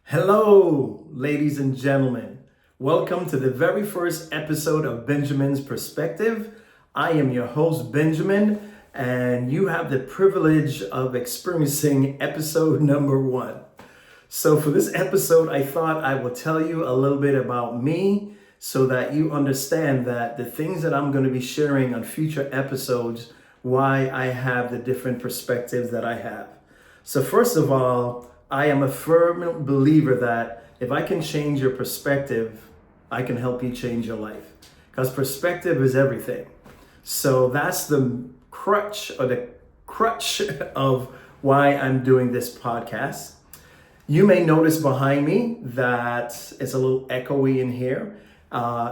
Hello, ladies and gentlemen. Welcome to the very first episode of Benjamin's Perspective. I am your host, Benjamin, and you have the privilege of experiencing episode number 1. So for this episode, I thought I will tell you a little bit about me so that you understand that the things that I'm going to be sharing on future episodes, why I have the different perspectives that I have. So first of all, I am a firm believer that if I can change your perspective, I can help you change your life. Because perspective is everything. So that's the crutch of why I'm doing this podcast. You may notice behind me that it's a little echoey in here.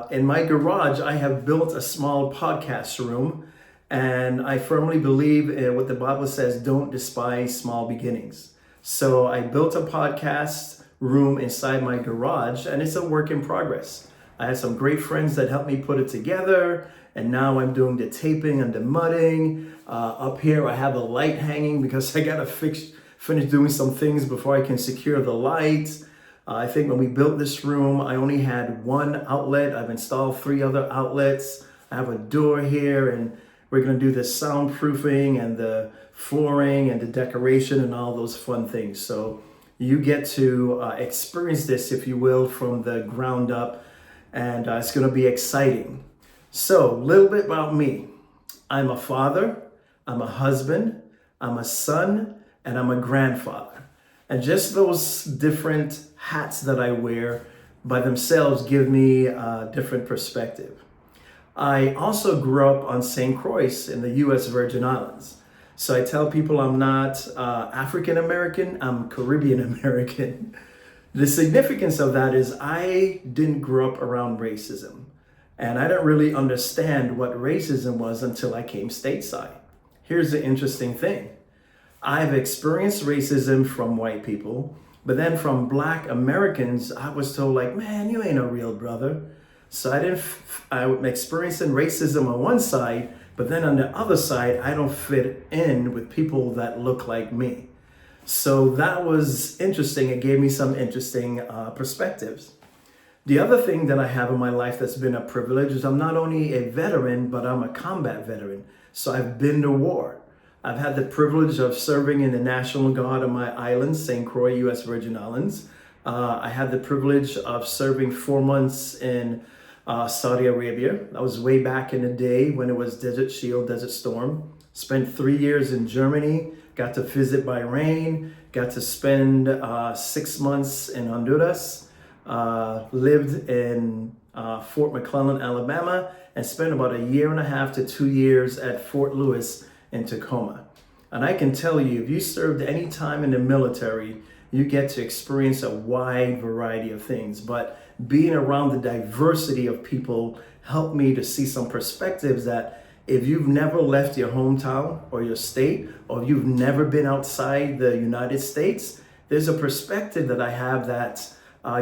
In my garage, I have built a small podcast room, and I firmly believe in what the Bible says, don't despise small beginnings. So I built a podcast room inside my garage, and it's a work in progress. I had some great friends that helped me put it together, and now I'm doing the taping and the mudding. Up here, I have a light hanging because I gotta finish doing some things before I can secure the lights. I think when we built this room, I only had one outlet. I've installed 3 other outlets. I have a door here, and we're gonna do the soundproofing and the flooring and the decoration and all those fun things. So you get to experience this, if you will, from the ground up, and it's gonna be exciting. So a little bit about me. I'm a father, I'm a husband, I'm a son, and I'm a grandfather. And just those different hats that I wear by themselves give me a different perspective. I also grew up on St. Croix in the U.S. Virgin Islands. So I tell people I'm not African American, I'm Caribbean American. The significance of that is I didn't grow up around racism. And I didn't really understand what racism was until I came stateside. Here's the interesting thing. I've experienced racism from white people, but then from Black Americans, I was told like, man, you ain't a real brother. So I'm experiencing racism on one side, but then on the other side, I don't fit in with people that look like me. So that was interesting. It gave me some interesting perspectives. The other thing that I have in my life that's been a privilege is I'm not only a veteran, but I'm a combat veteran. So I've been to war. I've had the privilege of serving in the National Guard on my island, St. Croix, U.S. Virgin Islands. I had the privilege of serving 4 months in Saudi Arabia. That was way back in the day when it was Desert Shield, Desert Storm. Spent 3 years in Germany, got to visit Bahrain, got to spend 6 months in Honduras, lived in Fort McClellan, Alabama, and spent about 1.5 to 2 years at Fort Lewis in Tacoma. And I can tell you, if you served any time in the military, you get to experience a wide variety of things. But being around the diversity of people helped me to see some perspectives that if you've never left your hometown or your state, or you've never been outside the United States, there's a perspective that I have that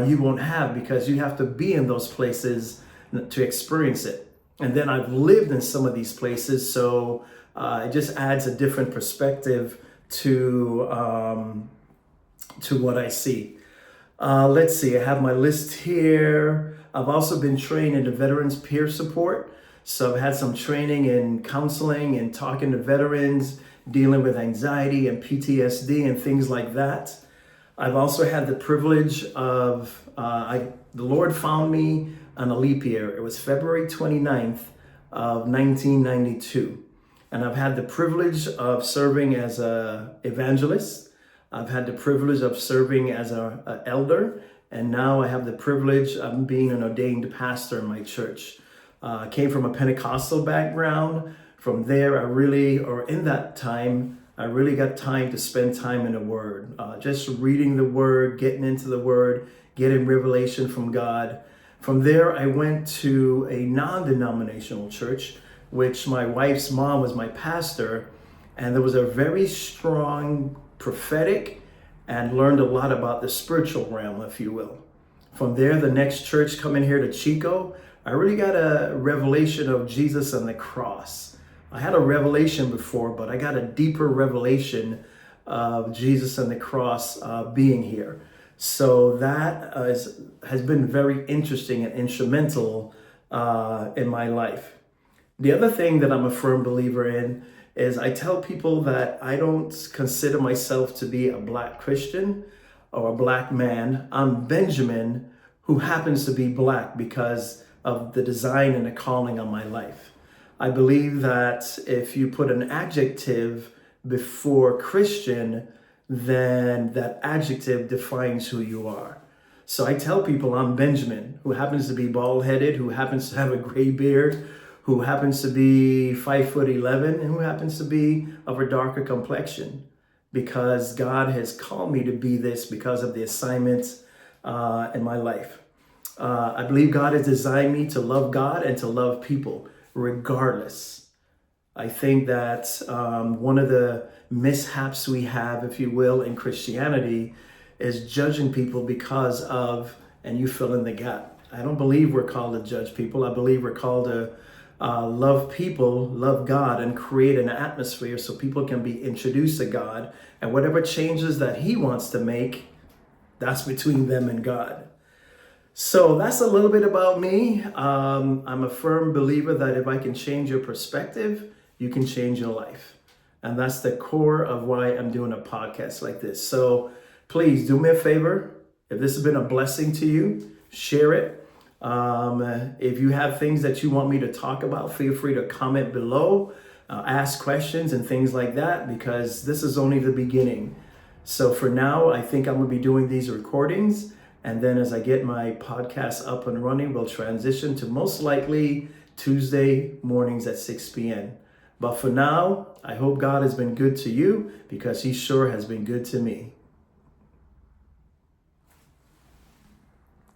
you won't have because you have to be in those places to experience it. And then I've lived in some of these places, so it just adds a different perspective to what I see. Let's see, I have my list here. I've also been trained in the Veterans Peer Support. So I've had some training in counseling and talking to veterans, dealing with anxiety and PTSD and things like that. I've also had the privilege of, the Lord found me on a leap year. It was February 29th of 1992. And I've had the privilege of serving as an evangelist. I've had the privilege of serving as an elder, and now I have the privilege of being an ordained pastor in my church. I came from a Pentecostal background. From there, in that time, I really got time to spend time in the Word, just reading the Word, getting into the Word, getting revelation from God. From there, I went to a non-denominational church, which my wife's mom was my pastor, and there was a very strong prophetic and learned a lot about the spiritual realm, if you will. From there, the next church coming here to Chico, I really got a revelation of Jesus on the cross. I had a revelation before, but I got a deeper revelation of Jesus on the cross being here. So that has been very interesting and instrumental in my life. The other thing that I'm a firm believer in is I tell people that I don't consider myself to be a Black Christian or a Black man. I'm Benjamin, who happens to be Black because of the design and the calling on my life. I believe that if you put an adjective before Christian, then that adjective defines who you are. So I tell people I'm Benjamin, who happens to be bald-headed, who happens to have a gray beard, who happens to be 5'11", and who happens to be of a darker complexion, because God has called me to be this because of the assignments in my life. I believe God has designed me to love God and to love people regardless. I think that one of the mishaps we have, if you will, in Christianity is judging people because of, and you fill in the gap. I don't believe we're called to judge people. I believe we're called to love people, love God, and create an atmosphere so people can be introduced to God. And whatever changes that He wants to make, that's between them and God. So that's a little bit about me. I'm a firm believer that if I can change your perspective, you can change your life. And that's the core of why I'm doing a podcast like this. So please do me a favor. If this has been a blessing to you, share it. If you have things that you want me to talk about, feel free to comment below, ask questions and things like that, because this is only the beginning. So for now, I think I'm going to be doing these recordings. And then as I get my podcast up and running, we'll transition to most likely Tuesday mornings at 6 p.m. But for now, I hope God has been good to you, because He sure has been good to me.